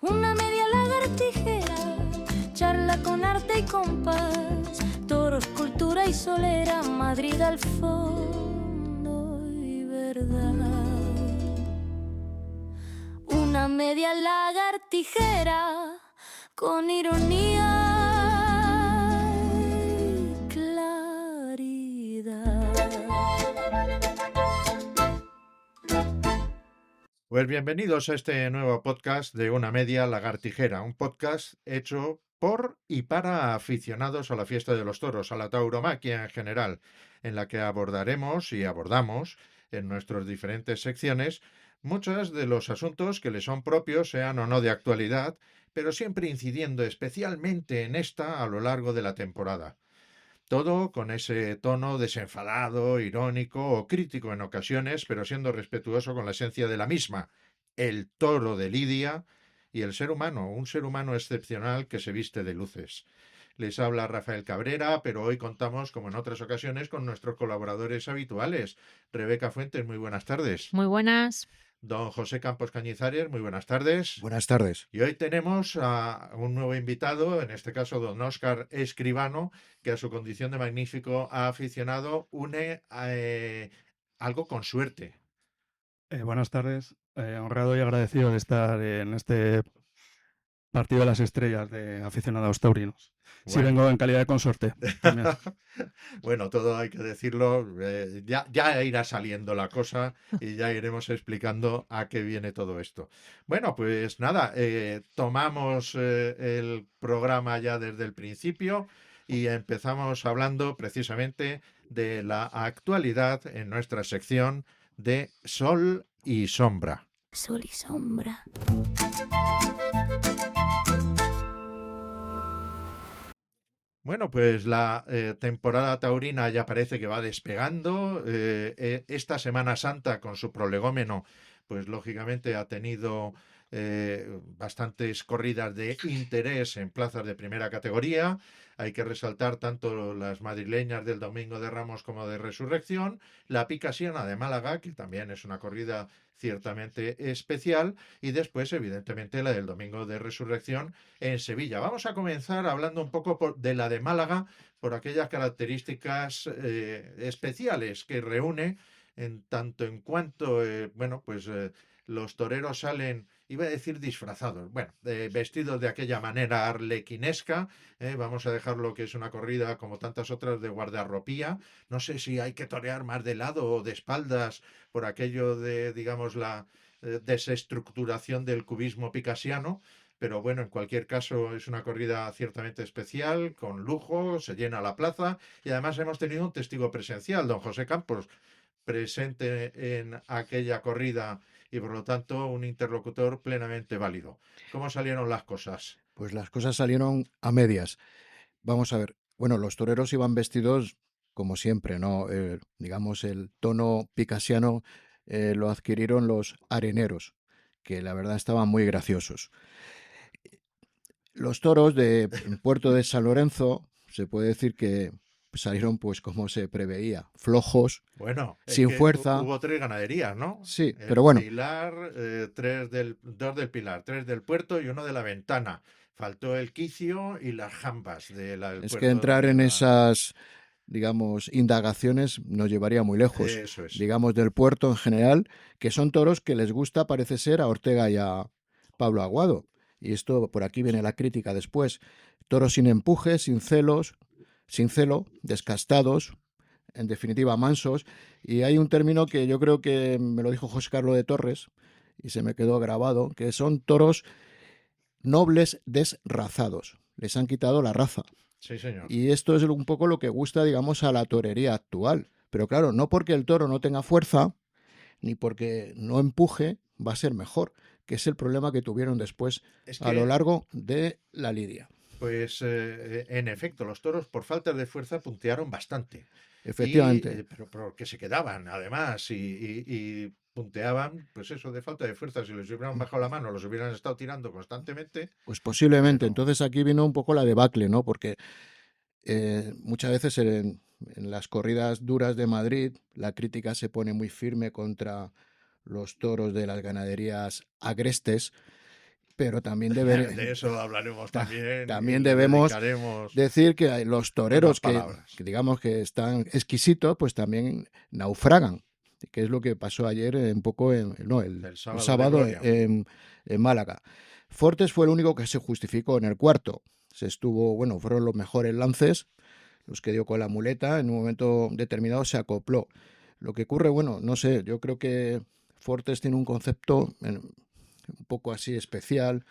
Una media lagartijera, charla con arte y compás, toros, cultura y solera, Madrid al fondo y verdad. Una media lagartijera con ironía y claridad. Pues bienvenidos a este nuevo podcast de Una Media Lagartijera, un podcast hecho por y para aficionados a la fiesta de los toros, a la tauromaquia en general, en la que abordaremos y abordamos en nuestras diferentes secciones muchos de los asuntos que le son propios, sean o no de actualidad, pero siempre incidiendo especialmente en esta a lo largo de la temporada. Todo con ese tono desenfadado, irónico o crítico en ocasiones, pero siendo respetuoso con la esencia de la misma, el toro de Lidia y el ser humano, un ser humano excepcional que se viste de luces. Les habla Rafael Cabrera, pero hoy contamos, como en otras ocasiones, con nuestros colaboradores habituales. Rebeca Fuentes, muy buenas tardes. Muy buenas. Don José Campos Cañizares, muy buenas tardes. Buenas tardes. Y hoy tenemos a un nuevo invitado, en este caso don Óscar Escribano, que a su condición de magnífico aficionado une algo con suerte. Buenas tardes. Honrado y agradecido de estar en este partido de las estrellas de aficionados taurinos. Sí, Bueno. vengo en calidad de consorte. También. Bueno, todo hay que decirlo, ya irá saliendo la cosa y ya iremos explicando a qué viene todo esto. Bueno, pues nada, tomamos el programa ya desde el principio y empezamos hablando precisamente de la actualidad en nuestra sección de Sol y Sombra. Sol y sombra. Bueno, pues la temporada taurina ya parece que va despegando. Esta Semana Santa, con su prolegómeno, pues lógicamente ha tenido bastantes corridas de interés en plazas de primera categoría. Hay que resaltar tanto las madrileñas del Domingo de Ramos como de Resurrección, la Picasiana de Málaga, que también es una corrida ciertamente especial, y después, evidentemente, la del Domingo de Resurrección en Sevilla. Vamos a comenzar hablando un poco de la de Málaga, por aquellas características especiales que reúne, en tanto en cuanto, los toreros salen, iba a decir disfrazados, vestidos de aquella manera arlequinesca. Vamos a dejarlo que es una corrida como tantas otras de guardarropía. No sé si hay que torear más de lado o de espaldas por aquello de, digamos, la desestructuración del cubismo picasiano. Pero bueno, en cualquier caso es una corrida ciertamente especial, con lujo, se llena la plaza y además hemos tenido un testigo presencial, don José Campos, presente en aquella corrida y por lo tanto un interlocutor plenamente válido. ¿Cómo salieron las cosas? Pues las cosas salieron a medias. Vamos a ver. Bueno, los toreros iban vestidos como siempre, ¿no? Digamos, el tono picasiano lo adquirieron los areneros, que la verdad estaban muy graciosos. Los toros de Puerto de San Lorenzo, se puede decir que salieron pues como se preveía, flojos, Bueno, sin fuerza. Hubo 3 ganaderías, ¿no? Sí, pero bueno. Pilar, 2 del Pilar, 3 del Puerto y 1 de la Ventana. Faltó el quicio y las jambas del Es Puerto. que entrar en esas, digamos, indagaciones nos llevaría muy lejos. Eso es. Digamos, del Puerto en general, que son toros que les gusta, parece ser, a Ortega y a Pablo Aguado. Y esto, por aquí viene la crítica después. Toros sin empuje, sin celo, descastados, en definitiva mansos. Y hay un término que yo creo que me lo dijo José Carlos de Torres y se me quedó grabado, que son toros nobles desrazados. Les han quitado la raza. Sí, señor. Y esto es un poco lo que gusta, digamos, a la torería actual. Pero claro, no porque el toro no tenga fuerza, ni porque no empuje, va a ser mejor, que es el problema que tuvieron después a lo largo de la lidia. Pues en efecto, los toros por falta de fuerza puntearon bastante. Efectivamente. Pero que se quedaban, además, y punteaban, pues eso, de falta de fuerza. Si les hubieran bajado la mano, los hubieran estado tirando constantemente. Pues posiblemente. Pero... Entonces aquí vino un poco la debacle, ¿no? Porque muchas veces en las corridas duras de Madrid la crítica se pone muy firme contra los toros de las ganaderías agrestes pero también debería, De eso hablaremos también. también y le debemos dedicaremos decir que hay los toreros unas palabras. que digamos que están exquisitos, pues también naufragan, que es lo que pasó ayer un poco no, el El sábado de sábado gloria. en Málaga. Fortes fue el único que se justificó en el cuarto. Bueno, fueron los mejores lances, los que dio con la muleta, en un momento determinado se acopló. Lo que ocurre, bueno, no sé, yo creo que Fortes tiene un concepto un poco así especial,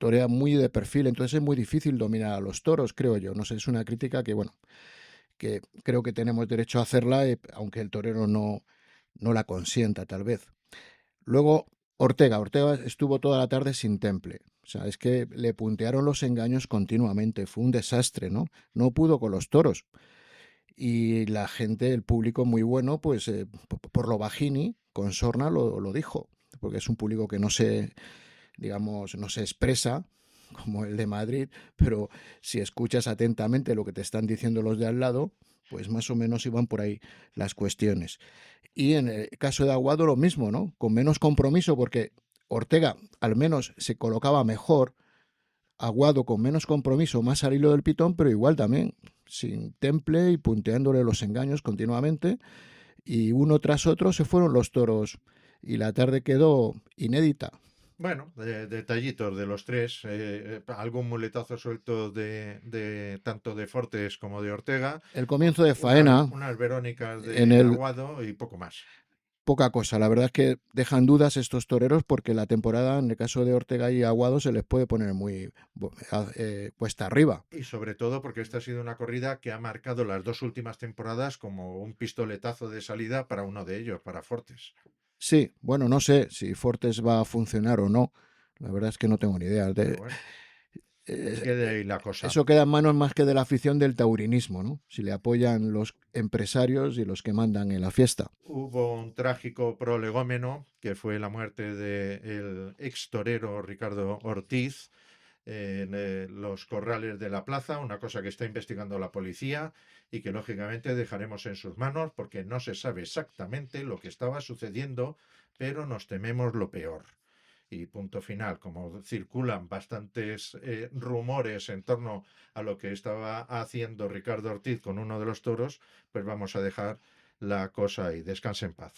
torea muy de perfil, entonces es muy difícil dominar a los toros, creo yo. No sé, es una crítica que, bueno, que creo que tenemos derecho a hacerla, aunque el torero no la consienta, tal vez. Luego, Ortega estuvo toda la tarde sin temple. O sea, es que le puntearon los engaños continuamente, fue un desastre, ¿no? No pudo con los toros. Y la gente, el público muy bueno, pues por lo bajini, con sorna lo dijo, porque es un público que no se, digamos, no se expresa como el de Madrid, pero si escuchas atentamente lo que te están diciendo los de al lado, pues más o menos iban por ahí las cuestiones. Y en el caso de Aguado lo mismo, ¿no? Con menos compromiso, porque Ortega al menos se colocaba mejor, Aguado con menos compromiso, más al hilo del pitón, pero igual también sin temple y punteándole los engaños continuamente. Y uno tras otro se fueron los toros y la tarde quedó inédita. Bueno, detallitos de los tres, algún muletazo suelto de tanto de Fortes como de Ortega, El comienzo de faena unas Verónicas en de el Aguado y poco más. poca cosa. La verdad es que dejan dudas estos toreros porque la temporada, en el caso de Ortega y Aguado, se les puede poner muy cuesta arriba. Y sobre todo porque esta ha sido una corrida que ha marcado las dos últimas temporadas como un pistoletazo de salida para uno de ellos, para Fortes. Sí, bueno, no sé si Fortes va a funcionar o no. La verdad es que no tengo ni idea. Pero bueno, quede ahí la cosa. Eso queda en manos más que de la afición del taurinismo, ¿no? Si le apoyan los empresarios y los que mandan en la fiesta. Hubo un trágico prolegómeno que fue la muerte del ex torero Ricardo Ortiz en los corrales de la plaza, una cosa que está investigando la policía y que lógicamente dejaremos en sus manos porque no se sabe exactamente lo que estaba sucediendo, pero nos tememos lo peor. Y punto final, como circulan bastantes rumores en torno a lo que estaba haciendo Ricardo Ortiz con uno de los toros, pues vamos a dejar la cosa ahí. Descanse en paz.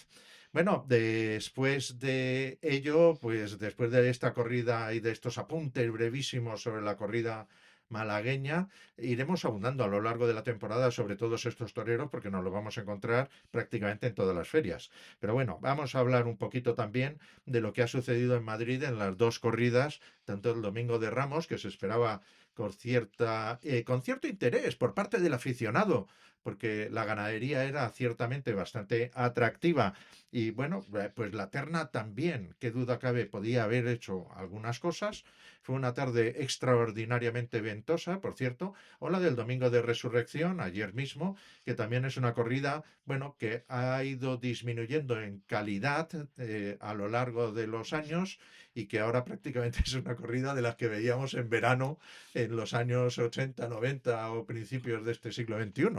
Bueno, después de ello, pues después de esta corrida y de estos apuntes brevísimos sobre la corrida malagueña, iremos abundando a lo largo de la temporada sobre todos estos toreros porque nos lo vamos a encontrar prácticamente en todas las ferias. Pero bueno, vamos a hablar un poquito también de lo que ha sucedido en Madrid en las dos corridas, tanto el Domingo de Ramos, que se esperaba con cierto interés por parte del aficionado, porque la ganadería era ciertamente bastante atractiva. Y bueno, pues la terna también, qué duda cabe, podía haber hecho algunas cosas. Fue una tarde extraordinariamente ventosa, por cierto, o la del Domingo de Resurrección, ayer mismo, que también es una corrida, bueno, que ha ido disminuyendo en calidad a lo largo de los años y que ahora prácticamente es una corrida de las que veíamos en verano en los años 80, 90 o principios de este siglo XXI.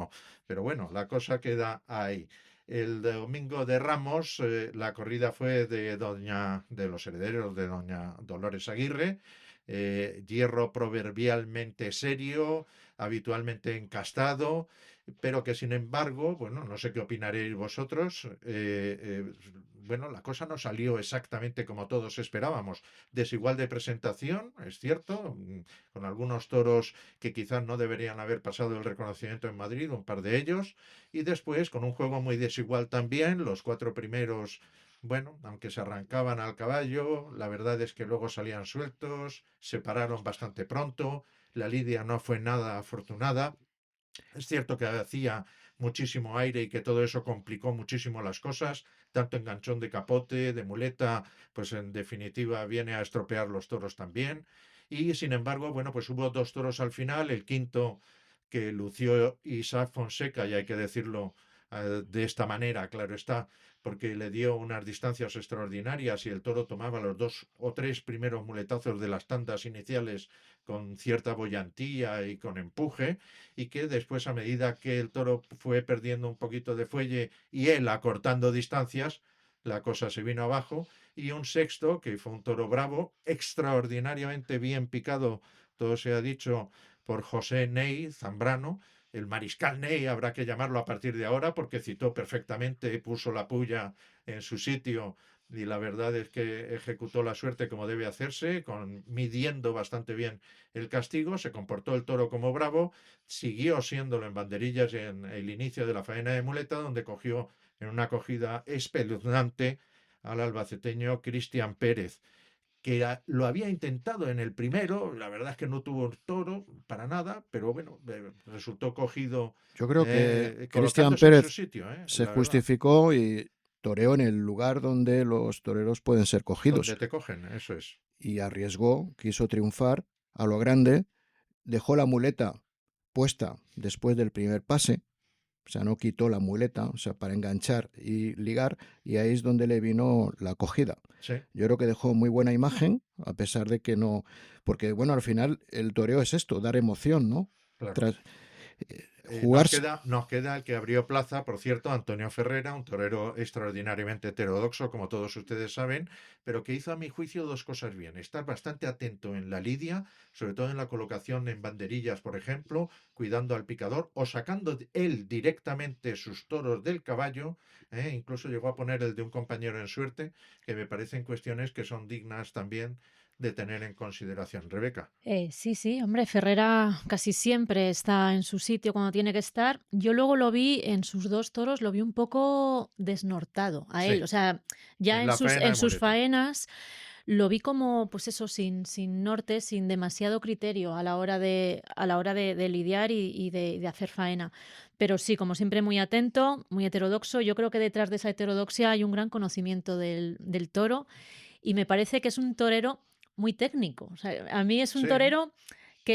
Pero bueno, la cosa queda ahí. El Domingo de Ramos, la corrida fue de los herederos de doña Dolores Aguirre, hierro proverbialmente serio, habitualmente encastado, pero que sin embargo, bueno, no sé qué opinaréis vosotros, bueno, la cosa no salió exactamente como todos esperábamos. Desigual de presentación, es cierto, con algunos toros que quizás no deberían haber pasado el reconocimiento en Madrid, un par de ellos, y después con un juego muy desigual también, los cuatro primeros. Bueno, aunque se arrancaban al caballo, la verdad es que luego salían sueltos, se pararon bastante pronto, la lidia no fue nada afortunada. Es cierto que hacía muchísimo aire y que todo eso complicó muchísimo las cosas, tanto enganchón de capote, de muleta, pues en definitiva viene a estropear los toros también. Y sin embargo, bueno, pues hubo dos toros al final, el quinto que lució Isaac Fonseca, y hay que decirlo de esta manera, claro está, porque le dio unas distancias extraordinarias y el toro tomaba los dos o tres primeros muletazos de las tandas iniciales con cierta boyantía y con empuje, y que después, a medida que el toro fue perdiendo un poquito de fuelle y él acortando distancias, la cosa se vino abajo, y un sexto, que fue un toro bravo, extraordinariamente bien picado, todo se ha dicho, por José Ney Zambrano, el mariscal Ney habrá que llamarlo a partir de ahora, porque citó perfectamente, puso la puya en su sitio, y la verdad es que ejecutó la suerte como debe hacerse, midiendo bastante bien el castigo, se comportó el toro como bravo, siguió siéndolo en banderillas en el inicio de la faena de muleta, donde cogió en una acogida espeluznante al albaceteño Cristian Pérez, que lo había intentado en el primero, la verdad es que no tuvo toro para nada, pero bueno, resultó cogido Yo creo que Cristian colocándose en su Pérez sitio, se la verdad, justificó y toreó en el lugar donde los toreros pueden ser donde cogidos te cogen, eso es. y arriesgó, quiso triunfar a lo grande, dejó la muleta puesta después del primer pase, o sea, no quitó la muleta, o sea, para enganchar y ligar, y ahí es donde le vino la acogida. Sí, Yo creo que dejó muy buena imagen, a pesar de que no, porque bueno, al final el toreo es esto, dar emoción, ¿no? claro. Tras, Nos jugarse, queda el que abrió plaza, por cierto, Antonio Ferrera, un torero extraordinariamente heterodoxo, como todos ustedes saben, pero que hizo a mi juicio dos cosas bien. Estar bastante atento en la lidia, sobre todo en la colocación en banderillas, por ejemplo, cuidando al picador o sacando él directamente sus toros del caballo, incluso llegó a poner el de un compañero en suerte, que me parecen cuestiones que son dignas también de tener en consideración. Rebeca. Sí, sí, hombre, Ferrera casi siempre está en su sitio cuando tiene que estar. Yo luego lo vi en sus dos toros, lo vi un poco desnortado a él. Sí, O sea, ya en la faena en de sus muleta. faenas lo vi como, pues eso, sin norte, sin demasiado criterio a la hora de lidiar y de hacer faena. Pero sí, como siempre, muy atento, muy heterodoxo. Yo creo que detrás de esa heterodoxia hay un gran conocimiento del toro y me parece que es un torero muy técnico. O sea, a mí es un Sí, torero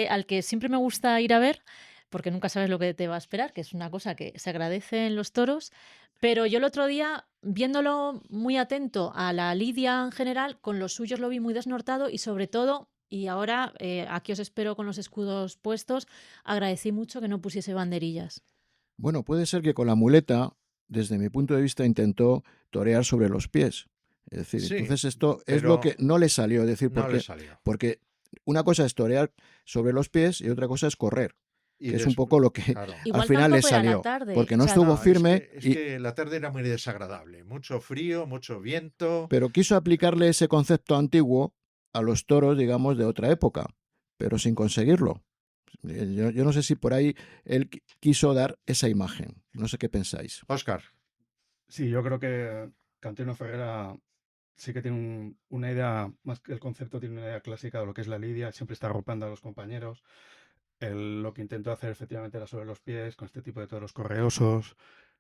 al que siempre me gusta ir a ver, porque nunca sabes lo que te va a esperar, que es una cosa que se agradece en los toros. Pero yo el otro día, viéndolo muy atento a la lidia en general, con los suyos lo vi muy desnortado y sobre todo, y ahora aquí os espero con los escudos puestos, agradecí mucho que no pusiese banderillas. bueno, puede ser que con la muleta, desde mi punto de vista, intentó torear sobre los pies. Es decir, sí, entonces esto es lo que pero no le salió, es decir, no le salió. porque una cosa es torear sobre los pies y otra cosa es correr, Y que es un poco lo que claro. al Igual final le tampoco era la salió, tarde. porque O no sea, estuvo No, es firme, que, es que la tarde era muy desagradable. Mucho frío, mucho viento. pero quiso aplicarle ese concepto antiguo a los toros, digamos, de otra época, pero sin conseguirlo. Yo no sé si por ahí él quiso dar esa imagen. No sé qué pensáis. Óscar, Sí, yo creo que Antonio Ferrera sí que tiene una idea, más que el concepto, tiene una idea clásica de lo que es la lidia, siempre está arropando a los compañeros. Lo que intentó hacer efectivamente era sobre los pies, con este tipo de toros correosos,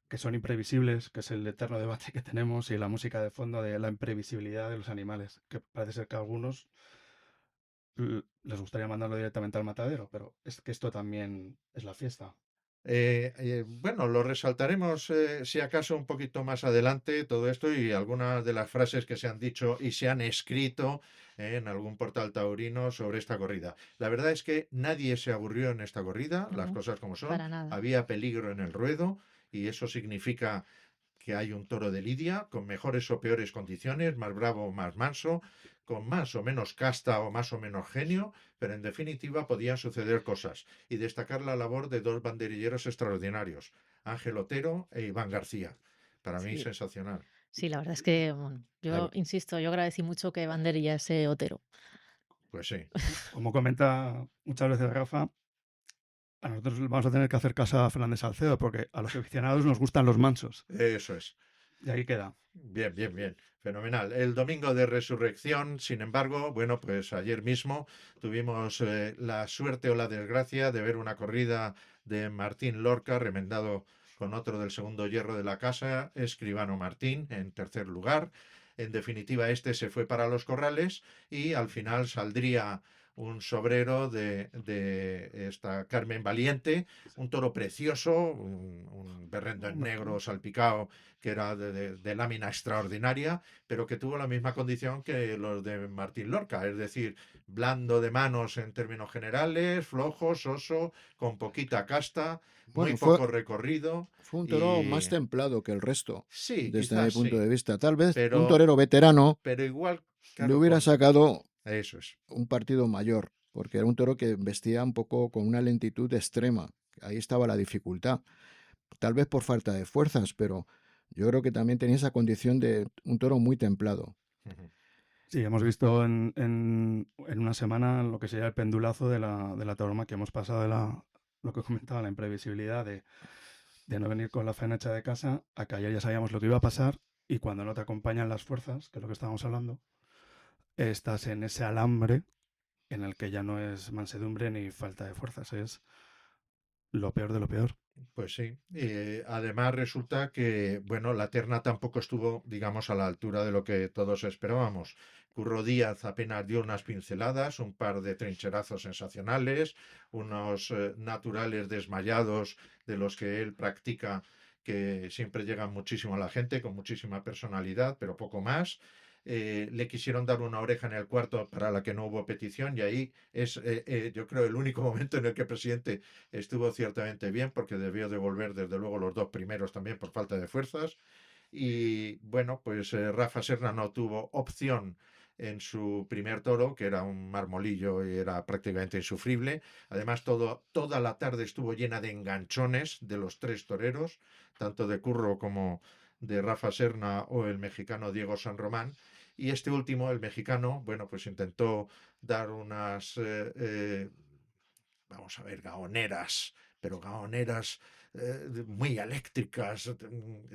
que son imprevisibles, que es el eterno debate que tenemos, y la música de fondo de la imprevisibilidad de los animales, que parece ser que a algunos les gustaría mandarlo directamente al matadero, pero es que esto también es la fiesta. bueno, lo resaltaremos si acaso un poquito más adelante todo esto y algunas de las frases que se han dicho y se han escrito en algún portal taurino sobre esta corrida. La verdad es que nadie se aburrió en esta corrida, las no, cosas como son. para nada. Había peligro en el ruedo y eso significa que hay un toro de lidia con mejores o peores condiciones, más bravo o más manso, con más o menos casta o más o menos genio, pero en definitiva podían suceder cosas. Y destacar la labor de dos banderilleros extraordinarios, Ángel Otero e Iván García. Para mí Sí, sensacional. sí, la verdad es que bueno, yo insisto, yo agradecí mucho que banderilla ese Otero. Pues sí, Como comenta muchas veces Rafa, a nosotros vamos a tener que hacer caso a Fernández Salcedo, porque a los aficionados nos gustan los mansos. eso es. Y ahí queda. Bien, bien, bien. Fenomenal. El domingo de resurrección, sin embargo, bueno, pues ayer mismo tuvimos la suerte o la desgracia de ver una corrida de Martín Lorca, remendado con otro del segundo hierro de la casa, Escribano Martín, en tercer lugar. En definitiva, este se fue para los corrales y al final saldría un sobrero de esta Carmen Valiente, un toro precioso, un berrendo en negro salpicado, que era de lámina extraordinaria, pero que tuvo la misma condición que los de Martín Lorca, es decir, blando de manos en términos generales, flojo, soso, con poquita casta, muy Bueno, fue, poco recorrido fue un toro y más templado que el resto, sí, desde mi quizás punto sí, de vista. Tal vez un pero, torero veterano pero igual, le claro, hubiera sacado eso es. un partido mayor, porque era un toro que vestía un poco con una lentitud extrema. Ahí estaba la dificultad. Tal vez por falta de fuerzas, pero yo creo que también tenía esa condición de un toro muy templado. Ujú. Sí, hemos visto en una semana lo que sería el pendulazo de la tauromaquia que hemos pasado lo que comentaba, la imprevisibilidad de no venir con la faena hecha de casa, a que ayer ya sabíamos lo que iba a pasar y cuando no te acompañan las fuerzas, que es lo que estábamos hablando, estás en ese alambre en el que ya no es mansedumbre ni falta de fuerzas, es lo peor de lo peor. Pues sí. Además resulta que, bueno, la terna tampoco estuvo, digamos, a la altura de lo que todos esperábamos. Curro Díaz apenas dio unas pinceladas, un par de trincherazos sensacionales, unos naturales desmayados de los que él practica, que siempre llegan muchísimo a la gente, con muchísima personalidad, pero poco más. Le quisieron dar una oreja en el cuarto para la que no hubo petición y ahí es, yo creo, el único momento en el que el presidente estuvo ciertamente bien porque debió devolver desde luego los dos primeros también por falta de fuerzas. Y bueno, pues Rafa Serna no tuvo opción en su primer toro, que era un marmolillo y era prácticamente insufrible. Además, toda la tarde estuvo llena de enganchones de los tres toreros, tanto de Curro como de Rafa Serna o el mexicano Diego San Román. Y este último, el mexicano, bueno, pues intentó dar unas vamos a ver, gaoneras, pero gaoneras muy eléctricas,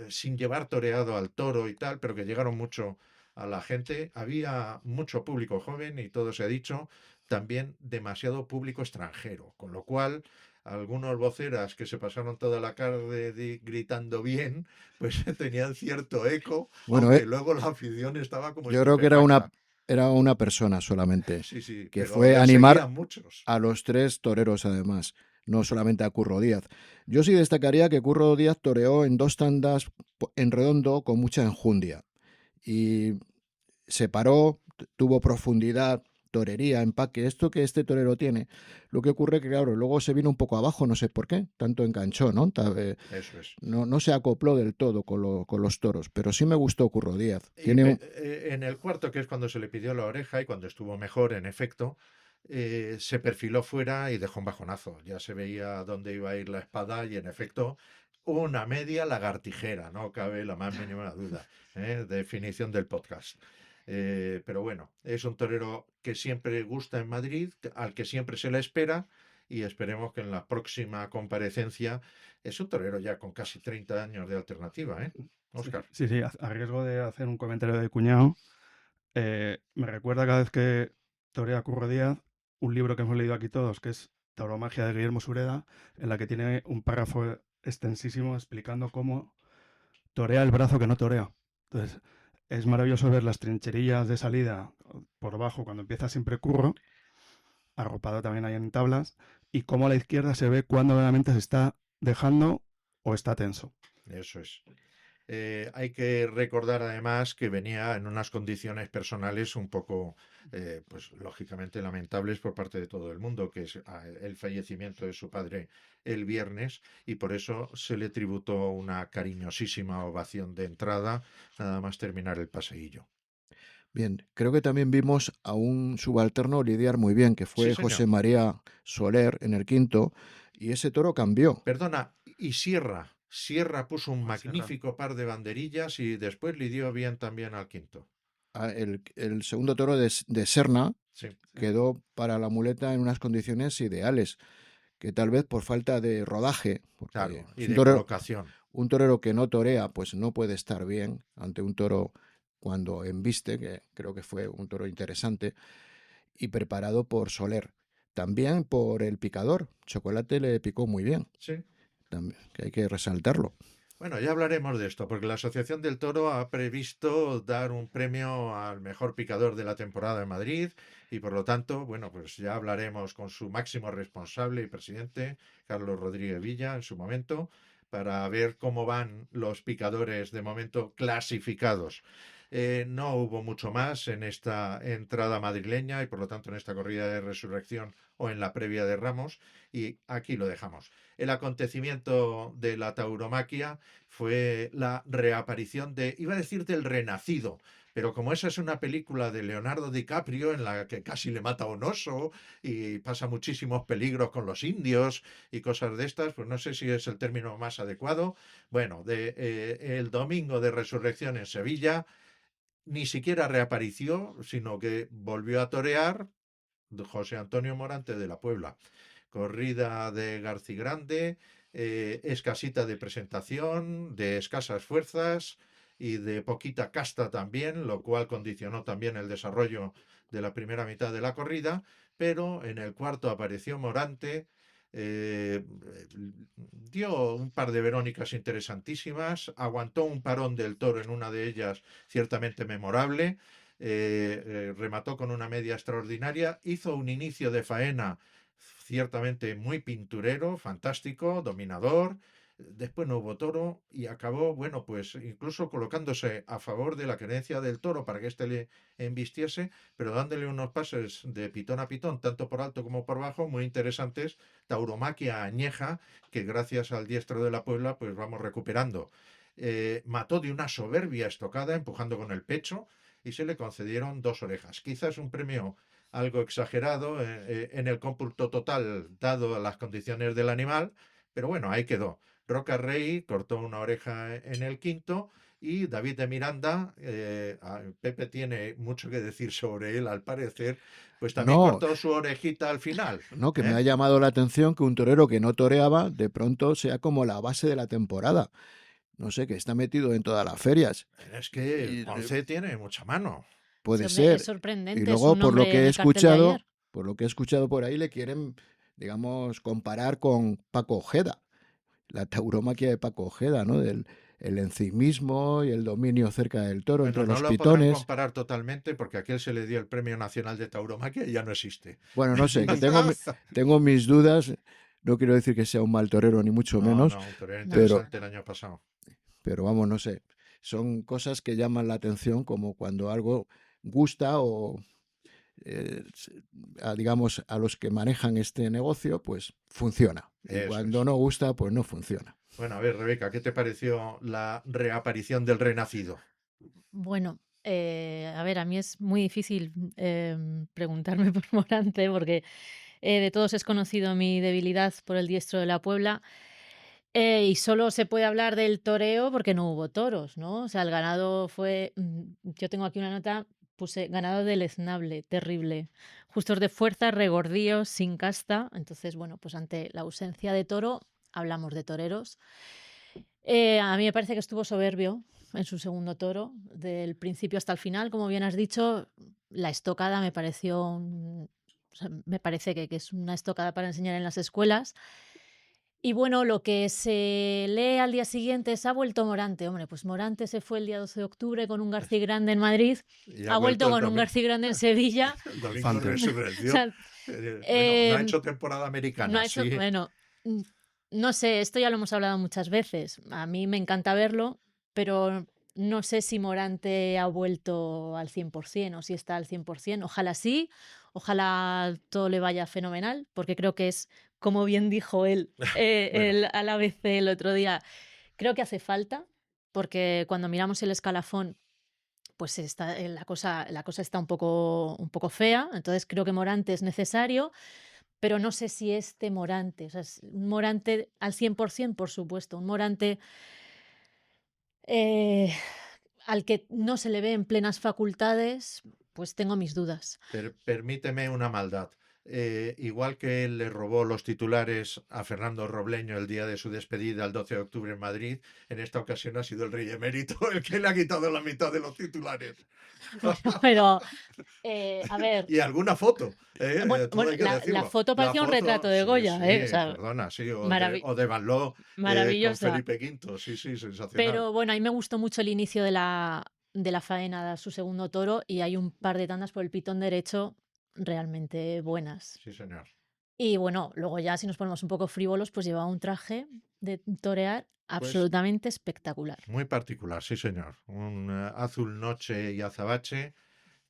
sin llevar toreado al toro y tal, pero que llegaron mucho a la gente. Había mucho público joven y todo se ha dicho, también demasiado público extranjero, con lo cual algunos voceras que se pasaron toda la tarde gritando bien, pues tenían cierto eco, Bueno, aunque luego la afición estaba como yo creo que era estupefacha. era una persona solamente, Sí, sí, que pero fue a le animar seguían muchos. a los tres toreros además, no solamente a Curro Díaz. Yo sí destacaría que Curro Díaz toreó en dos tandas en redondo con mucha enjundia y se paró, tuvo profundidad, torería, empaque, esto que este torero tiene. Lo que ocurre que, claro, luego se vino un poco abajo, no sé por qué, tanto enganchó, ¿no? Eso es. No se acopló del todo con los toros, pero sí me gustó Curro Díaz. Y Tiene un... en el cuarto, que es cuando se le pidió la oreja y cuando estuvo mejor, en efecto, se perfiló fuera y dejó un bajonazo. Ya se veía dónde iba a ir la espada y, en efecto, una media lagartijera, no cabe la más mínima duda. Definición del podcast. Pero bueno, es un torero que siempre gusta en Madrid, al que siempre se le espera y esperemos que en la próxima comparecencia es un torero ya con casi 30 años de alternativa, ¿eh? Sí, Óscar. sí, sí, a riesgo de hacer un comentario de cuñado, me recuerda cada vez que torea Curro Díaz un libro que hemos leído aquí todos, que es Tauromaquia de Guillermo Sureda, en la que tiene un párrafo extensísimo explicando cómo torea el brazo que no torea. Entonces, es maravilloso ver las trincherillas de salida por abajo cuando empieza siempre Curro, arropado también ahí en tablas, y cómo a la izquierda se ve cuando realmente se está dejando o está tenso. Eso es. Hay que recordar además que venía en unas condiciones personales un poco, pues lógicamente lamentables por parte de todo el mundo, que es el fallecimiento de su padre el viernes y por eso se le tributó una cariñosísima ovación de entrada, nada más terminar el paseillo. Bien, creo que también vimos a un subalterno lidiar muy bien, que Sí, fue señor. José María Soler en el quinto, y ese toro cambió. Perdona, y Sierra. Sierra puso un Ah, Sierra. magnífico par de banderillas y después lidió bien también al quinto. El segundo toro de Serna Sí, quedó para la muleta en unas condiciones ideales, que tal vez por falta de rodaje, porque claro, y es de colocación. un torero que no torea, pues no puede estar bien ante un toro cuando embiste, que creo que fue un toro interesante, y preparado por Soler. También por el picador. Chocolate le picó muy bien, Sí. también, que hay que resaltarlo. Bueno, ya hablaremos de esto, porque la Asociación del Toro ha previsto dar un premio al mejor picador de la temporada en Madrid y por lo tanto, bueno, pues ya hablaremos con su máximo responsable y presidente, Carlos Rodríguez Villa, en su momento, para ver cómo van los picadores de momento clasificados. No hubo mucho más en esta entrada madrileña y por lo tanto en esta corrida de resurrección o en la previa de Ramos y aquí lo dejamos. El acontecimiento de la tauromaquia fue la reaparición de, iba a decir del Renacido, pero como esa es una película de Leonardo DiCaprio en la que casi le mata a un oso y pasa muchísimos peligros con los indios y cosas de estas, pues no sé si es el término más adecuado. Bueno, el domingo de resurrección en Sevilla ni siquiera reapareció, sino que volvió a torear José Antonio Morante de la Puebla. Corrida de Garcigrande, escasita de presentación, de escasas fuerzas y de poquita casta también, lo cual condicionó también el desarrollo de la primera mitad de la corrida, pero en el cuarto apareció Morante, eh, dio un par de Verónicas interesantísimas, aguantó un parón del toro en una de ellas ciertamente memorable, remató con una media extraordinaria, hizo un inicio de faena ciertamente muy pinturero, fantástico, dominador. Después no hubo toro y acabó, bueno, pues incluso colocándose a favor de la creencia del toro para que éste le embistiese, pero dándole unos pases de pitón a pitón, tanto por alto como por bajo, muy interesantes, tauromaquia añeja, que gracias al diestro de la Puebla, pues vamos recuperando. Mató de una soberbia estocada, empujando con el pecho, y se le concedieron 2 orejas. Quizás un premio algo exagerado en el cómputo total, dado las condiciones del animal, pero bueno, ahí quedó. Roca Rey cortó una oreja en el quinto y David de Miranda, Pepe tiene mucho que decir sobre él al parecer, pues también No, cortó su orejita al final. no, que me ¿Eh? ha llamado la atención que un torero que no toreaba de pronto sea como la base de la temporada. No sé, que está metido en todas las ferias. Es que Y, Ponce tiene mucha mano. Sí, puede hombre, es ser. Y sorprendente, es luego, un nombre en el cartel de ayer. por lo que he escuchado por ahí, le quieren, digamos, comparar con Paco Ojeda, la tauromaquia de Paco Ojeda, ¿no? El enzimismo y el dominio cerca del toro Bueno, entre no los lo podrán pitones. comparar totalmente porque a aquel se le dio el Premio Nacional de Tauromaquia y ya no existe. Bueno, no sé, que tengo mis dudas. No quiero decir que sea un mal torero, ni mucho No, menos, no, un torero No. interesante el año pasado. pero vamos, no sé. Son cosas que llaman la atención, como cuando algo gusta o, digamos, a los que manejan este negocio, pues funciona. Y Eso cuando es. no gusta, pues no funciona. Bueno, a ver, Rebeca, ¿qué te pareció la reaparición del Renacido? Bueno, a ver, a mí es muy difícil preguntarme por Morante porque de todos es conocido mi debilidad por el diestro de la Puebla. Y solo se puede hablar del toreo porque no hubo toros, ¿no? O sea, el ganado fue, yo tengo aquí una nota, puse ganado deleznable, terrible. Justos de fuerza, regordíos, sin casta. Entonces, bueno, pues ante la ausencia de toro, hablamos de toreros. A mí me parece que estuvo soberbio en su segundo toro, del principio hasta el final, como bien has dicho. La estocada me pareció, o sea, me parece que es una estocada para enseñar en las escuelas. Y bueno, lo que se lee al día siguiente es: ha vuelto Morante. Hombre, pues Morante se fue el día 12 de octubre con un Garcigrande en Madrid, Y ha ha vuelto vuelto con un Garcigrande en Sevilla. el domingo de Fante. O resurrección. sea, Bueno, no ha eh, hecho temporada no americana, ha hecho, sí. bueno, no sé, esto ya lo hemos hablado muchas veces. A mí me encanta verlo, pero no sé si Morante ha vuelto al 100% o si está al 100%. Ojalá sí, ojalá todo le vaya fenomenal, porque creo que es, como bien dijo él, Bueno, al ABC el otro día, creo que hace falta, porque cuando miramos el escalafón, pues está, la cosa está un poco fea. Entonces creo que Morante es necesario, pero no sé si este Morante, o sea, es un Morante al 100%, por supuesto, un Morante eh, al que no se le ve en plenas facultades, pues tengo mis dudas. permíteme una maldad. igual que él le robó los titulares a Fernando Robleño el día de su despedida el 12 de octubre en Madrid, en esta ocasión ha sido el rey emérito el que le ha quitado la mitad de los titulares. Pero, a ver, Y alguna foto, bueno, todo hay que la decirlo. foto parecía un retrato de sí, Goya, sí, o sea, perdona, sí, maravi- o de Van Loo con maravillosa. Felipe V, sí, sí, sensacional. Pero bueno, a mí me gustó mucho el inicio de la faena, su segundo toro, y hay un par de tandas por el pitón derecho realmente buenas. Sí, señor. Y bueno, luego ya si nos ponemos un poco frívolos, pues llevaba un traje de torear Pues absolutamente espectacular. muy particular, sí, señor. Un azul noche y azabache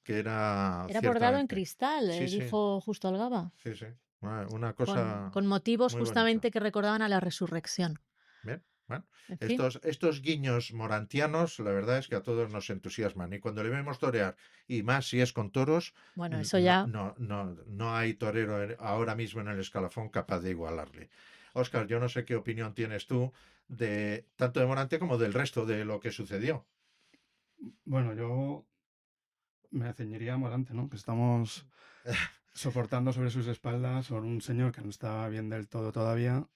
que era Era bordado en ciertamente. cristal, Sí, sí, dijo Justo Algaba, sí, sí. Una con, cosa con motivos muy bonita. justamente que recordaban a la resurrección. Bien, bueno, En fin, estos guiños morantianos, la verdad es que a todos nos entusiasman. Y cuando le vemos torear, y más si es con toros, bueno, eso ya. no hay torero ahora mismo en el escalafón capaz de igualarle. Óscar, yo no sé qué opinión tienes tú de tanto de Morante como del resto de lo que sucedió. Bueno, yo me ceñiría a Morante, ¿no? Que estamos soportando sobre sus espaldas a un señor que no está bien del todo todavía.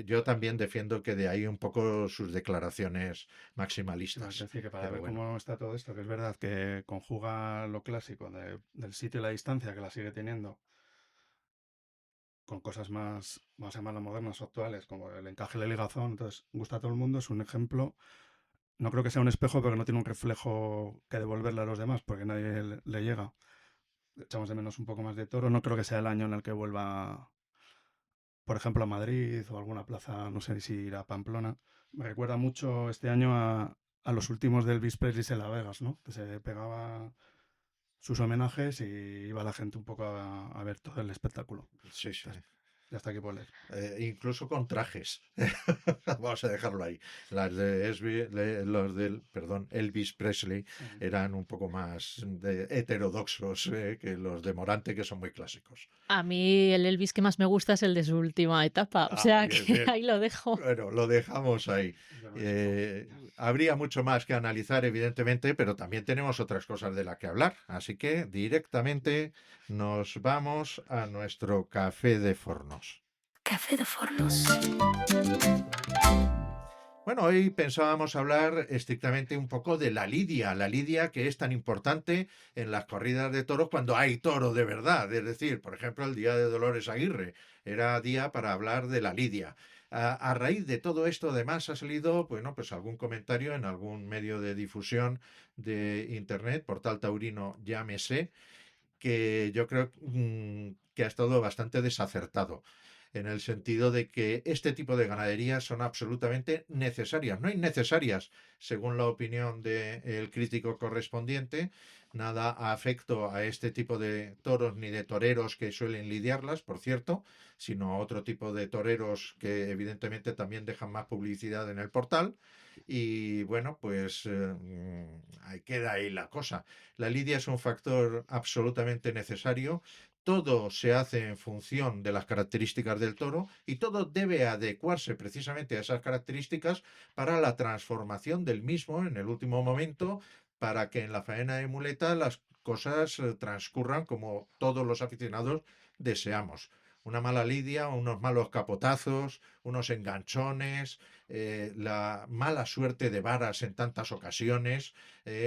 Yo también defiendo que de ahí un poco sus declaraciones Es maximalistas. decir, que para Pero ver bueno, cómo está todo esto, que es verdad que conjuga lo clásico del sitio y la distancia, que la sigue teniendo, con cosas más, vamos a llamarlas modernas o actuales, como el encaje y la ligazón, entonces gusta a todo el mundo, es un ejemplo. No creo que sea un espejo, pero no tiene un reflejo que devolverle a los demás, porque nadie le llega. Echamos de menos un poco más de toro. No creo que sea el año en el que vuelva, por ejemplo, a Madrid o alguna plaza, no sé si ir a Pamplona. Me recuerda mucho este año a los últimos del Elvis Presley en Las Vegas, ¿no? Que se pegaba sus homenajes y iba la gente un poco a ver todo el espectáculo. sí, sí. Ya está aquí por leer. Incluso con trajes. Vamos a dejarlo ahí. Los del, perdón, Elvis Presley eran un poco más heterodoxos que los de Morante, que son muy clásicos. A mí el Elvis que más me gusta es el de su última etapa, o sea Bien, que bien. ahí lo dejo. Bueno, lo dejamos ahí. Yo no he visto. Habría mucho más que analizar, evidentemente, pero también tenemos otras cosas de las que hablar. Así que directamente nos vamos a nuestro café de Fornos. Café de Fornos. Bueno, hoy pensábamos hablar estrictamente un poco de la lidia que es tan importante en las corridas de toros cuando hay toro de verdad. Es decir, por ejemplo, el día de Dolores Aguirre era día para hablar de la lidia. A raíz de todo esto, además, ha salido, bueno, pues algún comentario en algún medio de difusión de internet, Portal Taurino, llámese, que yo creo que ha estado bastante desacertado, en el sentido de que este tipo de ganaderías son absolutamente necesarias, no innecesarias, según la opinión del crítico correspondiente, nada a afecto a este tipo de toros ni de toreros que suelen lidiarlas, por cierto, sino a otro tipo de toreros que evidentemente también dejan más publicidad en el portal. Y bueno, pues ahí queda ahí la cosa. La lidia es un factor absolutamente necesario. Todo se hace en función de las características del toro y todo debe adecuarse precisamente a esas características para la transformación del mismo en el último momento, para que en la faena de muleta las cosas transcurran como todos los aficionados deseamos. Una mala lidia, unos malos capotazos, unos enganchones, la mala suerte de varas en tantas ocasiones,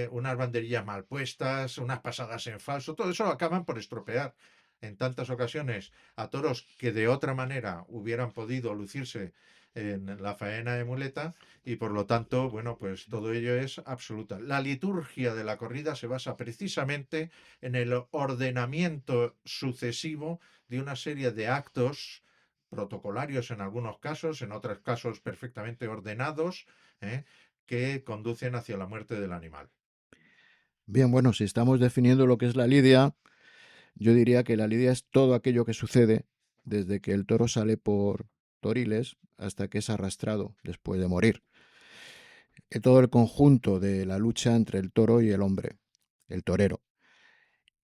unas banderillas mal puestas, unas pasadas en falso, todo eso acaban por estropear en tantas ocasiones a toros que de otra manera hubieran podido lucirse en la faena de muleta y por lo tanto, bueno, pues todo ello es absoluta. La liturgia de la corrida se basa precisamente en el ordenamiento sucesivo de una serie de actos protocolarios en algunos casos, en otros casos perfectamente ordenados, que conducen hacia la muerte del animal. Bien, bueno, si estamos definiendo lo que es la lidia, yo diría que la lidia es todo aquello que sucede desde que el toro sale por toriles hasta que es arrastrado después de morir. Todo el conjunto de la lucha entre el toro y el hombre, el torero.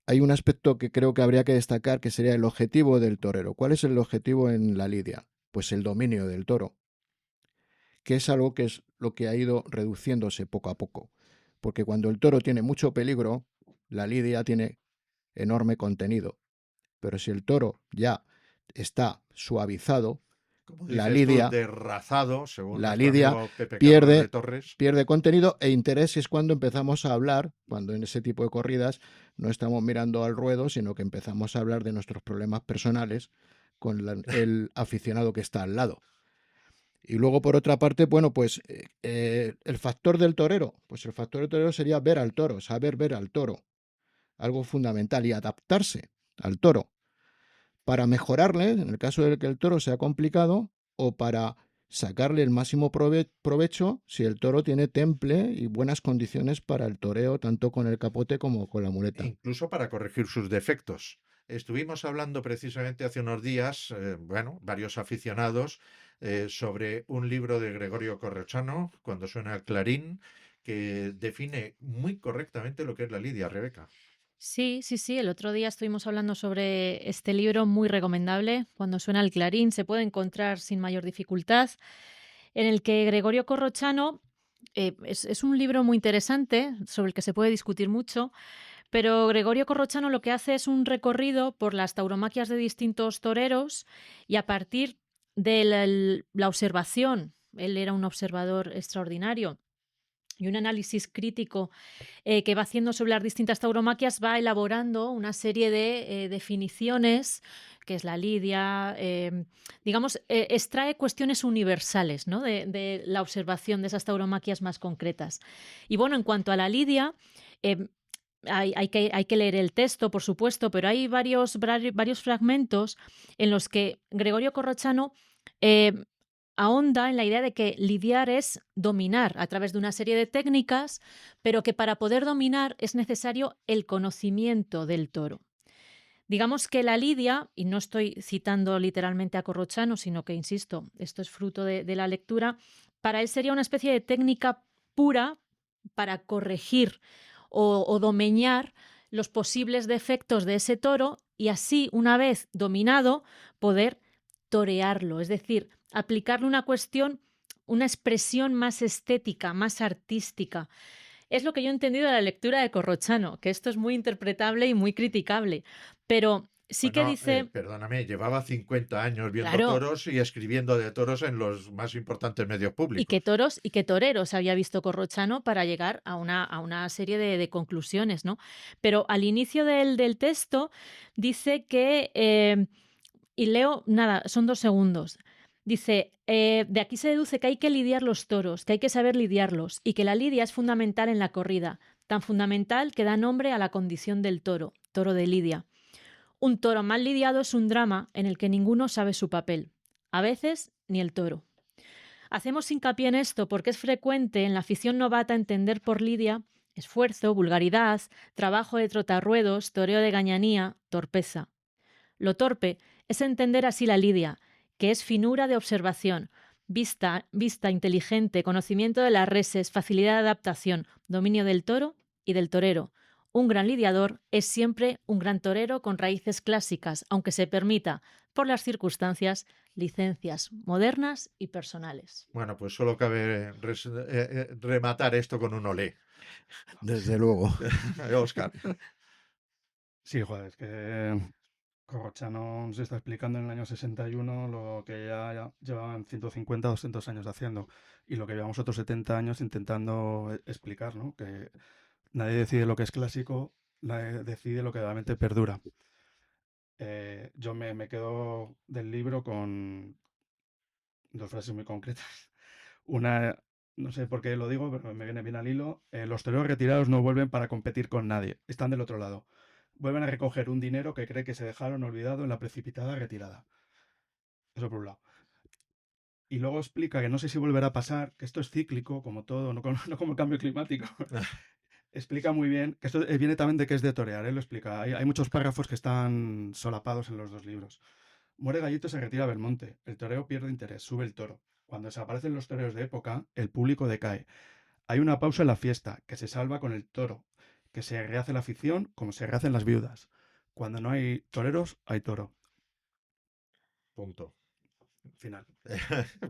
Hay un aspecto que creo que habría que destacar, que sería el objetivo del torero. ¿Cuál es el objetivo en la lidia? Pues el dominio del toro, que es algo que es lo que ha ido reduciéndose poco a poco. Porque cuando el toro tiene mucho peligro, la lidia tiene enorme contenido. pero si el toro ya está suavizado, Como la dices tú, lidia, derrazado, según la nuestro lidia amigo Pepe Carlos de pierde, Torres. pierde contenido e interés, y es cuando empezamos a hablar, cuando en ese tipo de corridas no estamos mirando al ruedo, sino que empezamos a hablar de nuestros problemas personales con el aficionado que está al lado. Y luego, por otra parte, bueno, pues el factor del torero. Pues el factor del torero sería ver al toro, saber ver al toro. Algo fundamental, y adaptarse al toro para mejorarle, en el caso de que el toro sea complicado, o para sacarle el máximo provecho si el toro tiene temple y buenas condiciones para el toreo, tanto con el capote como con la muleta. Incluso para corregir sus defectos. Estuvimos hablando precisamente hace unos días, varios aficionados, sobre un libro de Gregorio Corrochano, Cuando suena el clarín, que define muy correctamente lo que es la lidia, Rebeca. Sí, sí, sí. El otro día estuvimos hablando sobre este libro muy recomendable. Cuando suena el clarín, se puede encontrar sin mayor dificultad, en el que Gregorio Corrochano es un libro muy interesante sobre el que se puede discutir mucho, pero Gregorio Corrochano lo que hace es un recorrido por las tauromaquias de distintos toreros y a partir de la observación, él era un observador extraordinario y un análisis crítico que va haciendo sobre las distintas tauromaquias, va elaborando una serie de definiciones, que es la lidia, digamos, extrae cuestiones universales, ¿no? de la observación de esas tauromaquias más concretas. Y bueno, en cuanto a la lidia, hay que leer el texto, por supuesto, pero hay varios fragmentos en los que Gregorio Corrochano ahonda en la idea de que lidiar es dominar a través de una serie de técnicas, pero que para poder dominar es necesario el conocimiento del toro. Digamos que la lidia, y no estoy citando literalmente a Corrochano, sino que, insisto, esto es fruto de la lectura, para él sería una especie de técnica pura para corregir o domeñar los posibles defectos de ese toro y así, una vez dominado, poder torearlo, es decir, aplicarle una cuestión, una expresión más estética, más artística. Es lo que yo he entendido de la lectura de Corrochano, que esto es muy interpretable y muy criticable, pero sí que dice, Perdóname, llevaba 50 años viendo claro, toros y escribiendo de toros en los más importantes medios y públicos. qué toros y qué toreros había visto Corrochano para llegar a una serie de conclusiones, ¿no? Pero al inicio del texto dice que, y leo, nada, son 2 segundos. Dice, de aquí se deduce que hay que lidiar los toros, que hay que saber lidiarlos y que la lidia es fundamental en la corrida, tan fundamental que da nombre a la condición del toro, toro de lidia. Un toro mal lidiado es un drama en el que ninguno sabe su papel, a veces ni el toro. Hacemos hincapié en esto porque es frecuente en la afición novata entender por lidia esfuerzo, vulgaridad, trabajo de trotarruedos, toreo de gañanía, torpeza. Lo torpe es entender así la lidia, que es finura de observación, vista inteligente, conocimiento de las reses, facilidad de adaptación, dominio del toro y del torero. Un gran lidiador es siempre un gran torero con raíces clásicas, aunque se permita, por las circunstancias, licencias modernas y personales. Bueno, pues solo cabe rematar esto con un olé. Desde luego. Óscar. Sí, joder, es que Corrochano nos está explicando en el año 61 lo que ya llevaban 150, 200 años haciendo y lo que llevamos otros 70 años intentando explicar, ¿no? Que nadie decide lo que es clásico, nadie decide lo que realmente perdura. Yo me quedo del libro con 2 frases muy concretas. Una, no sé por qué lo digo, pero me viene bien al hilo. Los toreros retirados no vuelven para competir con nadie, están del otro lado. Vuelven a recoger un dinero que cree que se dejaron olvidado en la precipitada retirada. Eso por un lado. Y luego explica que no sé si volverá a pasar, que esto es cíclico, como todo, no como el cambio climático. Explica muy bien, que esto viene también de que es de torear, él lo explica. Hay muchos párrafos que están solapados en los 2 libros. Muere Gallito, se retira a Belmonte. El toreo pierde interés, sube el toro. Cuando desaparecen los toreros de época, el público decae. Hay una pausa en la fiesta, que se salva con el toro, que se rehace la afición como se rehacen las viudas. Cuando no hay toreros, hay toro. Punto. final.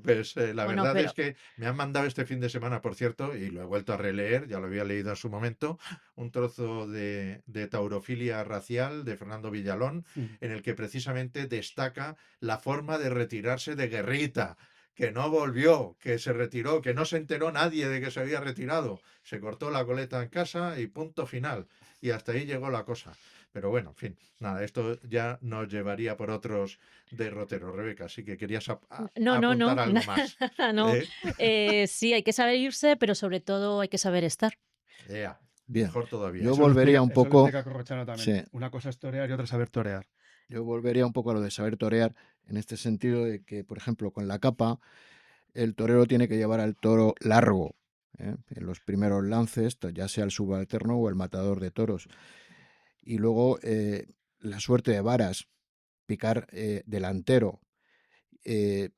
Pues la Bueno, verdad pero es que me han mandado este fin de semana, por cierto, y lo he vuelto a releer, ya lo había leído en su momento, un trozo de Taurofilia racial de Fernando Villalón, en el que precisamente destaca la forma de retirarse de Guerrita, que no volvió, que se retiró, que no se enteró nadie de que se había retirado. Se cortó la coleta en casa y punto final. Y hasta ahí llegó la cosa. Pero bueno, en fin, nada, esto ya nos llevaría por otros derroteros, Rebeca. Así que querías no, no, apuntar no, algo más. no. ¿Eh? Sí, hay que saber irse, pero sobre todo hay que saber estar. Ea, Bien, mejor todavía. yo Eso lo volvería un eso lo poco, explica Corrochano también. sí, Una cosa es torear y otra es saber torear. yo volvería un poco a lo de saber torear, en este sentido de que, por ejemplo, con la capa, el torero tiene que llevar al toro largo, ¿eh? En los primeros lances, ya sea el subalterno o el matador de toros. Y luego la suerte de varas, picar delantero. Eh,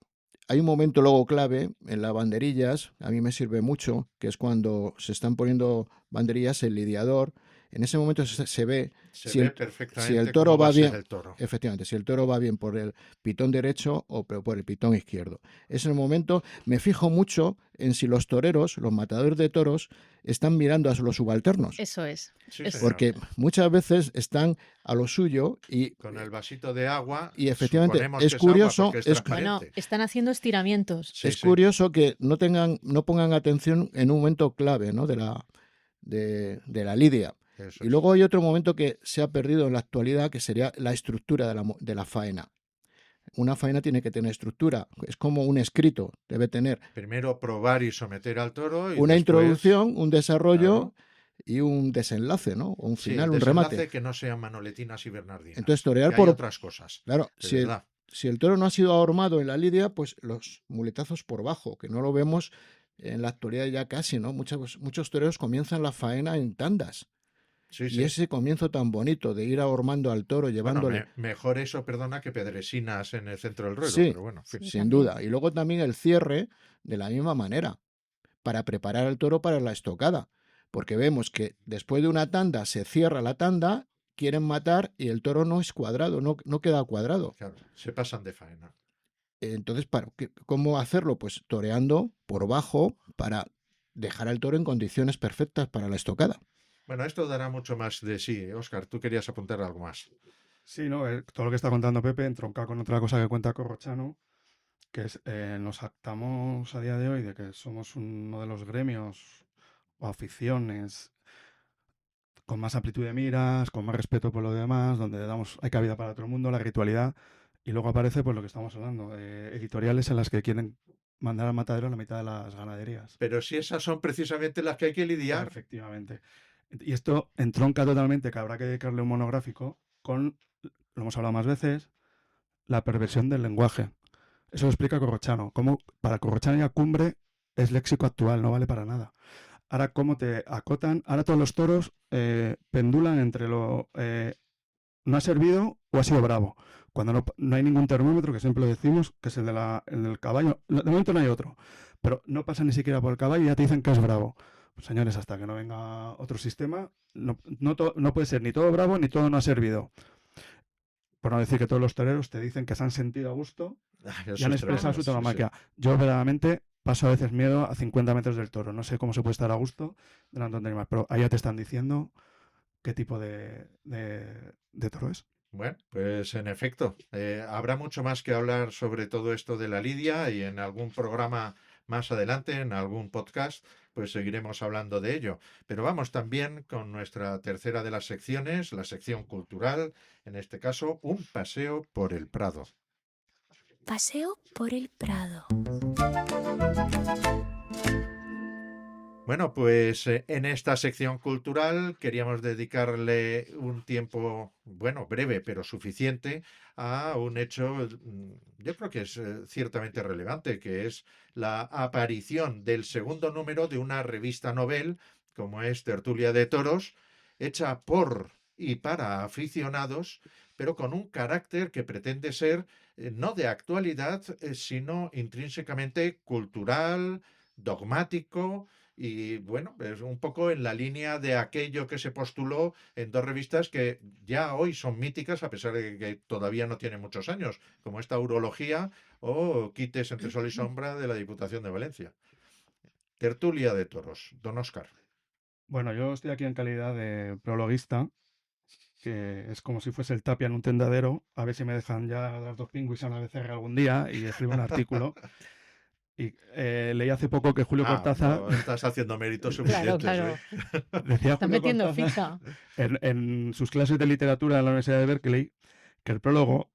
Hay un momento luego clave en las banderillas, a mí me sirve mucho, que es cuando se están poniendo banderillas el lidiador. En ese momento se ve Se si ve el, si el perfectamente toro cómo va va a ser bien, el toro. efectivamente, si el toro va bien por el pitón derecho o por el pitón izquierdo. Es el momento, me fijo mucho en si los toreros, los matadores de toros, están mirando a los subalternos. Eso es. Sí, Es- señor. Porque muchas veces están a lo suyo Con el vasito de agua, y efectivamente suponemos es que es agua curioso, porque es Bueno, transparente. están haciendo estiramientos. Sí, es sí. curioso que no pongan atención en un momento clave, ¿no? de la lidia. Eso Y es. luego hay otro momento que se ha perdido en la actualidad, que sería la estructura de la faena. Una faena tiene que tener estructura, es como un escrito, debe tener Primero probar y someter al toro y una después, introducción, un desarrollo claro, y un desenlace, ¿no? O un sí, el final, un desenlace remate. que no sean manoletinas y bernardinas. Entonces, Que torear hay otras cosas, Claro, de si verdad. el toro no ha sido ahormado en la lidia, pues los muletazos por bajo, que no lo vemos en la actualidad ya casi, ¿no? Muchos toreros comienzan la faena en tandas. Sí, Y sí. ese comienzo tan bonito de ir ahormando al toro, Bueno, llevándole. mejor eso, perdona, que pedresinas en el centro del ruedo, Sí, pero bueno, en fin. Sí, sin también. duda. Y luego también el cierre de la misma manera, para preparar al toro para la estocada. Porque vemos que después de una tanda se cierra la tanda, quieren matar y el toro no es cuadrado, no queda cuadrado. Claro, se pasan de faena. Entonces, ¿cómo hacerlo? Pues toreando por bajo para dejar al toro en condiciones perfectas para la estocada. Bueno, esto dará mucho más de sí. Óscar, tú querías apuntar algo más. Sí, no, todo lo que está contando Pepe entronca con otra cosa que cuenta Corrochano, que es nos jactamos a día de hoy de que somos uno de los gremios o aficiones con más amplitud de miras, con más respeto por lo demás, donde hay cabida para todo el mundo, la ritualidad, y luego aparece pues lo que estamos hablando, editoriales en las que quieren mandar al matadero a la mitad de las ganaderías. Pero si esas son precisamente las que hay que lidiar. Efectivamente. Y esto entronca totalmente, que habrá que dedicarle un monográfico con, lo hemos hablado más veces, la perversión del lenguaje. Eso lo explica Corrochano. Cómo para Corrochano ya cumbre es léxico actual, no vale para nada. Ahora, cómo te acotan, ahora todos los toros pendulan entre lo no ha servido o ha sido bravo. Cuando no hay ningún termómetro, que siempre lo decimos, que es el del caballo. De momento no hay otro. Pero no pasa ni siquiera por el caballo y ya te dicen que es bravo. Pues, señores, hasta que no venga otro sistema, no puede ser ni todo bravo ni todo no ha servido. Por no decir que todos los toreros te dicen que se han sentido a gusto Eso y han es expresado tremendo, su sí, sí. tauromaquia. Yo, verdaderamente, paso a veces miedo a 50 metros del toro. No sé cómo se puede estar a gusto delante de un animal, pero ahí ya te están diciendo qué tipo de toro es. Bueno, pues en efecto, habrá mucho más que hablar sobre todo esto de la lidia y en algún programa más adelante, en algún podcast, pues seguiremos hablando de ello. Pero vamos también con nuestra tercera de las secciones, la sección cultural, en este caso, un paseo por el Prado. Paseo por el Prado. Bueno, pues en esta sección cultural queríamos dedicarle un tiempo, bueno, breve, pero suficiente, a un hecho, yo creo que es ciertamente relevante, que es la aparición del segundo número de una revista novel, como es Tertulia de Toros, hecha por y para aficionados, pero con un carácter que pretende ser no de actualidad, sino intrínsecamente cultural, dogmático, y bueno, es un poco en la línea de aquello que se postuló en 2 revistas que ya hoy son míticas, a pesar de que todavía no tienen muchos años, como esta Urología o Quites entre sol y sombra de la Diputación de Valencia. Tertulia de toros, don Óscar. Bueno, yo estoy aquí en calidad de prologuista, que es como si fuese el Tapia en un tendadero. A ver si me dejan ya las 2 pingüis a la becerra algún día y escribo un artículo. Y leí hace poco que Julio Cortázar, no, estás haciendo méritos Claro, suficientes. claro. decía Están Julio metiendo Cortázar ficha. en sus clases de literatura en la Universidad de Berkeley, que el prólogo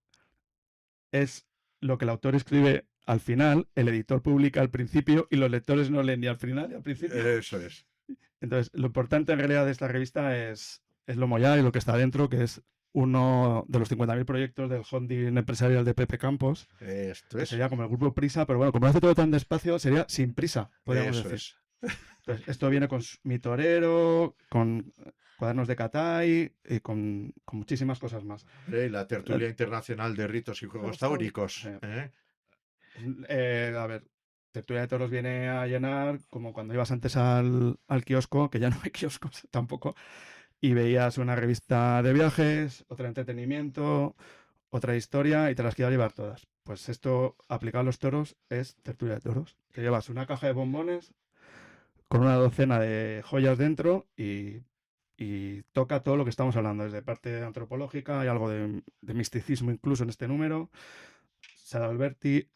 es lo que el autor escribe al final, el editor publica al principio y los lectores no leen ni al final ni al principio. Eso es. Entonces, lo importante en realidad de esta revista es lo mollá y lo que está dentro, que es uno de los 50.000 proyectos del holding empresarial de Pepe Campos, Esto que es. sería como el grupo Prisa, pero bueno, como lo hace todo tan despacio, sería sin prisa, podríamos Eso decir. es. Entonces, esto viene con Mi Torero, con cuadernos de Catay y con muchísimas cosas más. La tertulia internacional de ritos y juegos táuricos. Sí. ¿Eh? A ver, Tertulia de Toros viene a llenar como cuando ibas antes al kiosco, que ya no hay kioscos tampoco, y veías una revista de viajes, otra de entretenimiento, otra de historia y te las quieras llevar todas. Pues esto, aplicado a los toros, es Tertulia de Toros. Te llevas una caja de bombones con una docena de joyas dentro y toca todo lo que estamos hablando, desde parte antropológica, hay algo de misticismo incluso en este número. Sara Alberti,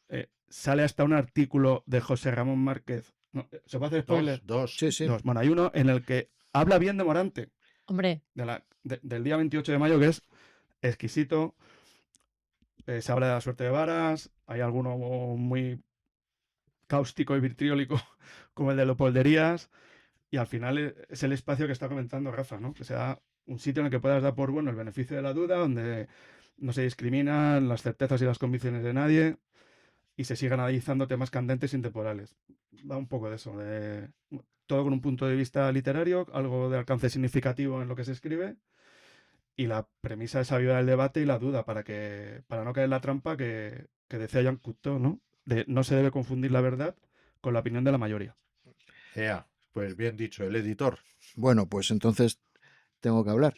sale hasta un artículo de José Ramón Márquez. No, ¿se puede hacer spoiler? Dos. Sí, sí. Dos. Bueno, hay uno en el que habla bien de Morante, Hombre, del día 28 de mayo, que es exquisito. Se habla de la suerte de varas, hay alguno muy cáustico y vitriólico como el de Leopolderías, y al final es el espacio que está comentando Rafa, ¿no? Que sea un sitio en el que puedas dar por bueno el beneficio de la duda, donde no se discriminan las certezas y las convicciones de nadie y se sigan analizando temas candentes e intemporales. Da un poco de eso, de todo con un punto de vista literario, algo de alcance significativo en lo que se escribe, y la premisa es avivar el debate y la duda para no caer en la trampa que decía Jean Cocteau, ¿no? De no se debe confundir la verdad con la opinión de la mayoría. Pues bien dicho, el editor. Bueno, pues entonces tengo que hablar.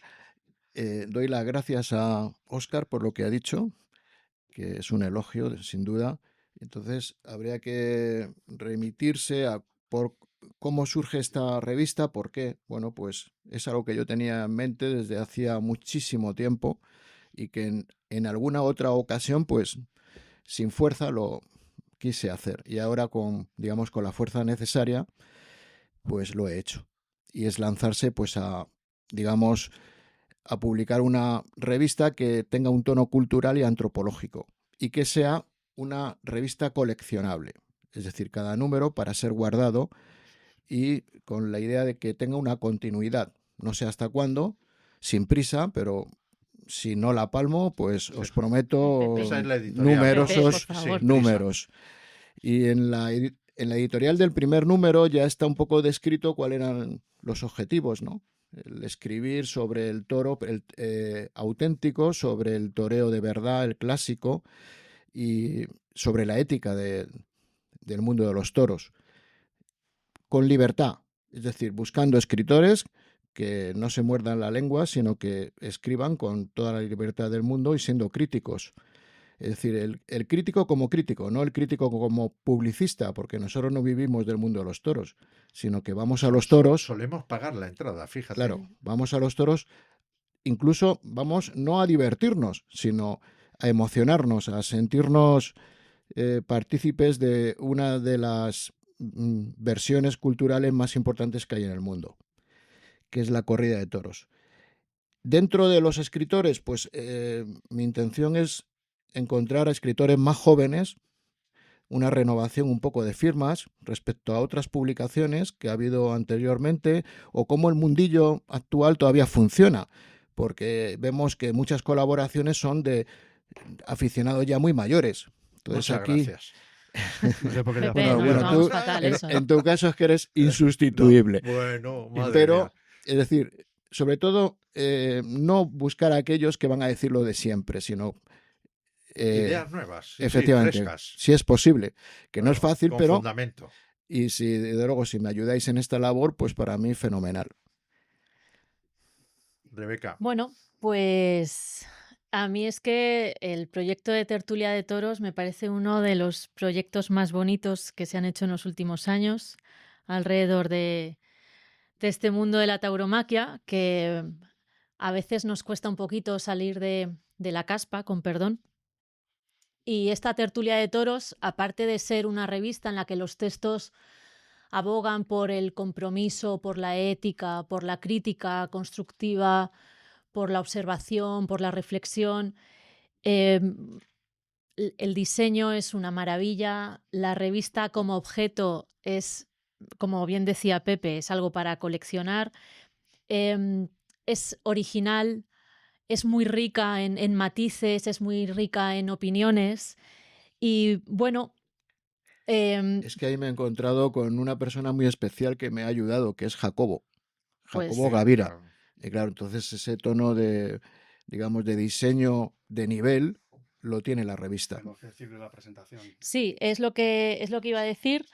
Doy las gracias a Óscar por lo que ha dicho, que es un elogio, sin duda. Entonces, habría que remitirse a por cómo surge esta revista, por qué. Bueno, pues es algo que yo tenía en mente desde hacía muchísimo tiempo y que en alguna otra ocasión, pues sin fuerza lo quise hacer. Y ahora con la fuerza necesaria, pues lo he hecho. Y es lanzarse pues a publicar una revista que tenga un tono cultural y antropológico y que sea una revista coleccionable, es decir, cada número para ser guardado y con la idea de que tenga una continuidad, no sé hasta cuándo, sin prisa, pero si no la palmo, pues os prometo Esa es la editorial. numerosos Por favor. números. Y en la editorial del primer número ya está un poco descrito cuáles eran los objetivos, ¿no? El escribir sobre el toro auténtico, sobre el toreo de verdad, el clásico, y sobre la ética del mundo de los toros, con libertad, es decir, buscando escritores que no se muerdan la lengua, sino que escriban con toda la libertad del mundo y siendo críticos. Es decir, el crítico como crítico, no el crítico como publicista, porque nosotros no vivimos del mundo de los toros, sino que vamos a los toros. Solemos pagar la entrada, fíjate. Claro, vamos a los toros, incluso vamos no a divertirnos, sino a emocionarnos, a sentirnos partícipes de una de las versiones culturales más importantes que hay en el mundo, que es la corrida de toros. Dentro de los escritores, pues mi intención es encontrar a escritores más jóvenes, una renovación un poco de firmas respecto a otras publicaciones que ha habido anteriormente o cómo el mundillo actual todavía funciona, porque vemos que muchas colaboraciones son de aficionados ya muy mayores. Entonces Muchas aquí, gracias. No sé por qué Pepe, ya- bueno, vamos tú, fatal eso. en tu caso es que eres insustituible. Bueno, madre Pero, mía. es decir, sobre todo, no buscar a aquellos que van a decir lo de siempre, sino Ideas nuevas. Sí, efectivamente, frescas. si es posible, que no es Claro, fácil, con pero fundamento. y de luego si me ayudáis en esta labor, pues para mí fenomenal. Rebeca. Bueno, pues a mí es que el proyecto de Tertulia de Toros me parece uno de los proyectos más bonitos que se han hecho en los últimos años alrededor de este mundo de la tauromaquia, que a veces nos cuesta un poquito salir de la caspa, con perdón. Y esta Tertulia de Toros, aparte de ser una revista en la que los textos abogan por el compromiso, por la ética, por la crítica constructiva, por la observación, por la reflexión, el diseño es una maravilla, la revista como objeto es, como bien decía Pepe, es algo para coleccionar, es original, es muy rica en matices, es muy rica en opiniones y bueno... Es que ahí me he encontrado con una persona muy especial que me ha ayudado, que es Jacobo Pues Gavira. Claro. Y claro, entonces ese tono de, digamos, de diseño de nivel lo tiene la revista. Tengo que decir de la presentación. sí, es lo que iba a decir.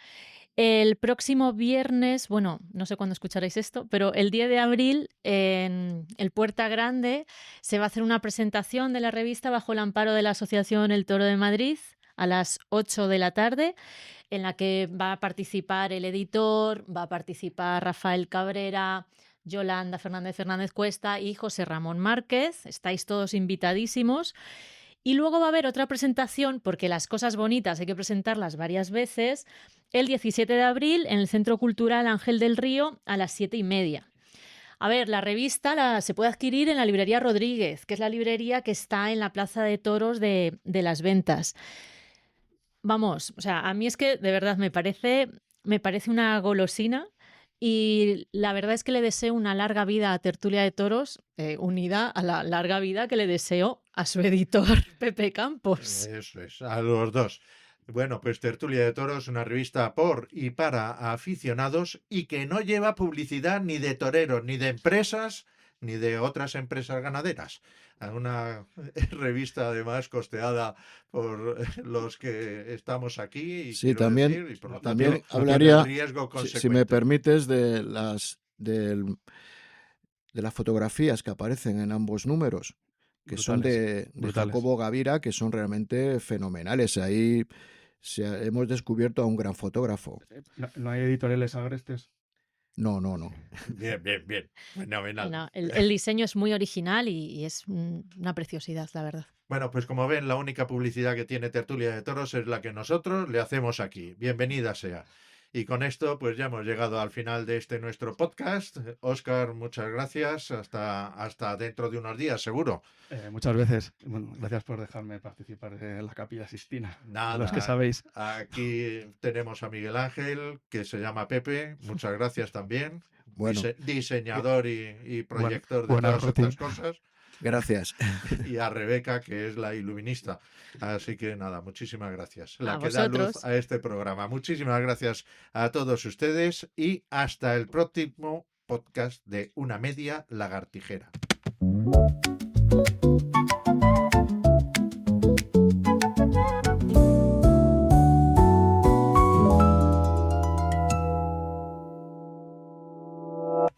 El próximo viernes, bueno, no sé cuándo escucharéis esto, pero el 10 de abril en el Puerta Grande se va a hacer una presentación de la revista bajo el amparo de la Asociación El Toro de Madrid a las 8 de la tarde, en la que va a participar el editor, va a participar Rafael Cabrera, Yolanda Fernández Cuesta y José Ramón Márquez. Estáis todos invitadísimos. Y luego va a haber otra presentación, porque las cosas bonitas hay que presentarlas varias veces, el 17 de abril en el Centro Cultural Ángel del Río a las 7:30. A ver, la revista se puede adquirir en la librería Rodríguez, que es la librería que está en la Plaza de Toros de Las Ventas. Vamos, o sea, a mí es que de verdad me parece una golosina y la verdad es que le deseo una larga vida a Tertulia de Toros, unida a la larga vida que le deseo a su editor Pepe Campos. Eso es, a los dos. Bueno, pues Tertulia de Toros, una revista por y para aficionados y que no lleva publicidad ni de toreros, ni de empresas, ni de otras empresas ganaderas. Una revista además costeada por los que estamos aquí. Y Sí, quiero también, decir, y por lo también tanto, hablaría, tiene riesgo si consecuente. me permites, de las fotografías que aparecen en ambos números, que son de Brutales. Jacobo Gavira, que son realmente fenomenales. Ahí hemos descubierto a un gran fotógrafo. ¿No hay editoriales agrestes? No. Bien, bien, bien. Fenomenal. No, el diseño es muy original y es una preciosidad, la verdad. Bueno, pues como ven, la única publicidad que tiene Tertulia de Toros es la que nosotros le hacemos aquí. Bienvenida sea. Y con esto, pues ya hemos llegado al final de este nuestro podcast. Óscar, muchas gracias. Hasta dentro de unos días, seguro. Muchas veces. Bueno, gracias por dejarme participar en la Capilla Sixtina. Nada. Los que sabéis. Aquí tenemos a Miguel Ángel, que se llama Pepe. Muchas gracias también. Bueno, Diseñador y proyector de buena todas rutina. estas cosas. gracias. Y a Rebeca, que es la iluminista. Así que nada, muchísimas gracias. La A que da luz vosotros. a este programa. Muchísimas gracias a todos ustedes y hasta el próximo podcast de Una Media Lagartijera.